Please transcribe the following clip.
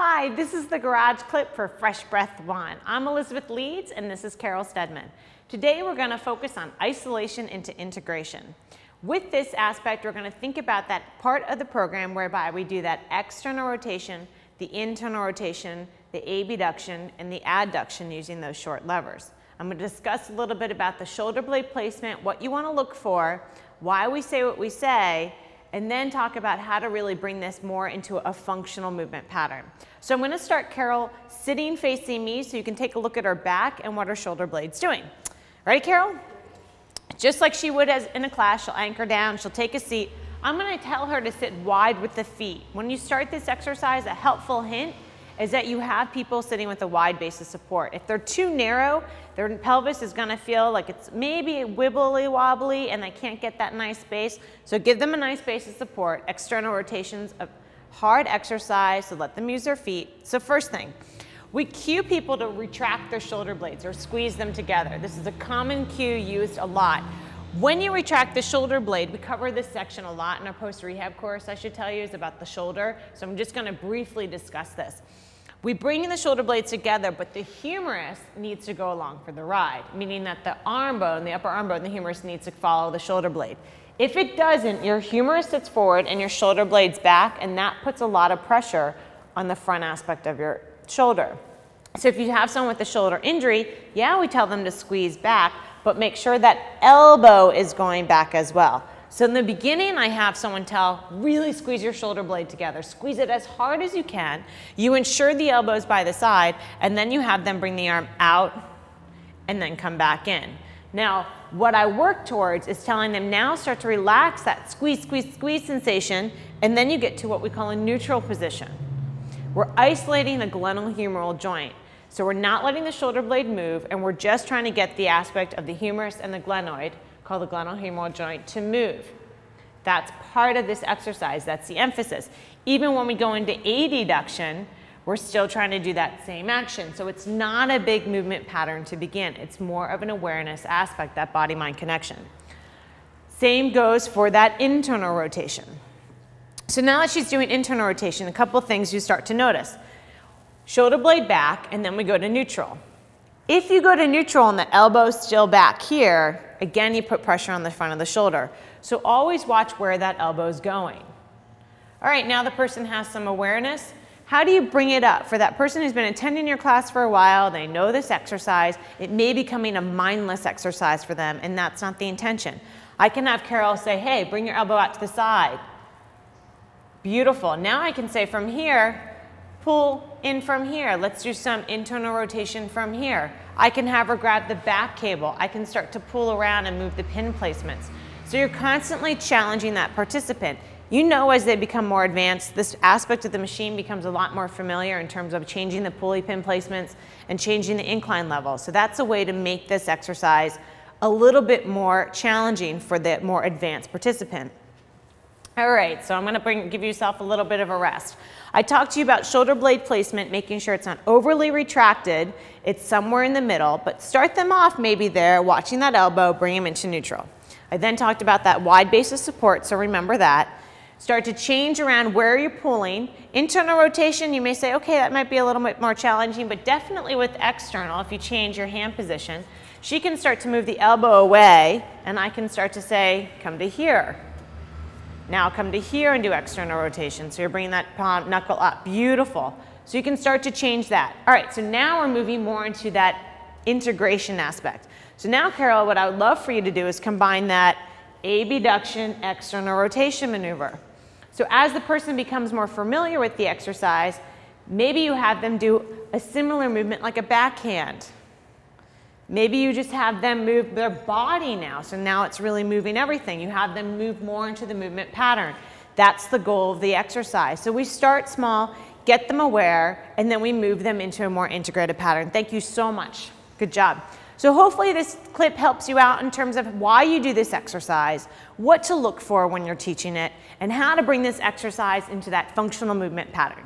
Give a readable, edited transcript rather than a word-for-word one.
Hi, this is the Garage Clip for Fresh Breath 1. I'm Elizabeth Leeds and this is Carol Stedman. Today we're going to focus on isolation into integration. With this aspect, we're going to think about that part of the program whereby we do that external rotation, the internal rotation, the abduction, and the adduction using those short levers. I'm going to discuss a little bit about the shoulder blade placement, what you want to look for, why we say what we say, and then talk about how to really bring this more into a functional movement pattern. So I'm going to start Carol sitting facing me so you can take a look at her back and what her shoulder blade's doing. Ready, Carol? Just like she would as in a class, she'll anchor down, she'll take a seat. I'm going to tell her to sit wide with the feet. When you start this exercise, a helpful hint is that you have people sitting with a wide base of support. If they're too narrow, their pelvis is going to feel like it's maybe wibbly wobbly and they can't get that nice base. So give them a nice base of support. External rotations, a hard exercise, so let them use their feet. So first thing, we cue people to retract their shoulder blades or squeeze them together. This is a common cue used a lot. When you retract the shoulder blade, we cover this section a lot in our post-rehab course, I should tell you, is about the shoulder. So I'm just going to briefly discuss this. We bring the shoulder blades together, but the humerus needs to go along for the ride, meaning that the arm bone, the upper arm bone, the humerus needs to follow the shoulder blade. If it doesn't, your humerus sits forward and your shoulder blade's back, and that puts a lot of pressure on the front aspect of your shoulder. So if you have someone with a shoulder injury, yeah, we tell them to squeeze back, but make sure that elbow is going back as well. So in the beginning, I have someone tell, really squeeze your shoulder blade together. Squeeze it as hard as you can. You ensure the elbow's by the side, and then you have them bring the arm out and then come back in. Now, what I work towards is telling them now start to relax that squeeze, squeeze, squeeze sensation, and then you get to what we call a neutral position. We're isolating the glenohumeral joint. So we're not letting the shoulder blade move, and we're just trying to get the aspect of the humerus and the glenoid, called the glenohumeral joint, to move. That's part of this exercise. That's the emphasis. Even when we go into adduction, we're still trying to do that same action. So it's not a big movement pattern to begin. It's more of an awareness aspect, that body-mind connection. Same goes for that internal rotation. So now that she's doing internal rotation, a couple things you start to notice. Shoulder blade back, and then we go to neutral. If you go to neutral and the elbow's still back here, again, you put pressure on the front of the shoulder. So always watch where that elbow's going. All right, now the person has some awareness. How do you bring it up? For that person who's been attending your class for a while, they know this exercise, it may be becoming a mindless exercise for them, and that's not the intention. I can have Carol say, hey, bring your elbow out to the side. Beautiful. Now I can say from here, pull in from here. Let's do some internal rotation from here. I can have her grab the back cable. I can start to pull around and move the pin placements. So you're constantly challenging that participant. You know, as they become more advanced, this aspect of the machine becomes a lot more familiar in terms of changing the pulley pin placements and changing the incline level. So that's a way to make this exercise a little bit more challenging for the more advanced participant. All right, so I'm going to give yourself a little bit of a rest. I talked to you about shoulder blade placement, making sure it's not overly retracted. It's somewhere in the middle, but start them off maybe there, watching that elbow, bring them into neutral. I then talked about that wide base of support, so remember that. Start to change around where you're pulling. Internal rotation, you may say, okay, that might be a little bit more challenging, but definitely with external, if you change your hand position, she can start to move the elbow away, and I can start to say, come to here. Now come to here and do external rotation. So you're bringing that palm knuckle up. Beautiful. So you can start to change that. All right, so now we're moving more into that integration aspect. So now, Carol, what I would love for you to do is combine that abduction external rotation maneuver. So as the person becomes more familiar with the exercise, maybe you have them do a similar movement like a backhand. Maybe you just have them move their body now, so now it's really moving everything. You have them move more into the movement pattern. That's the goal of the exercise. So we start small, get them aware, and then we move them into a more integrated pattern. Thank you so much. Good job. So hopefully this clip helps you out in terms of why you do this exercise, what to look for when you're teaching it, and how to bring this exercise into that functional movement pattern.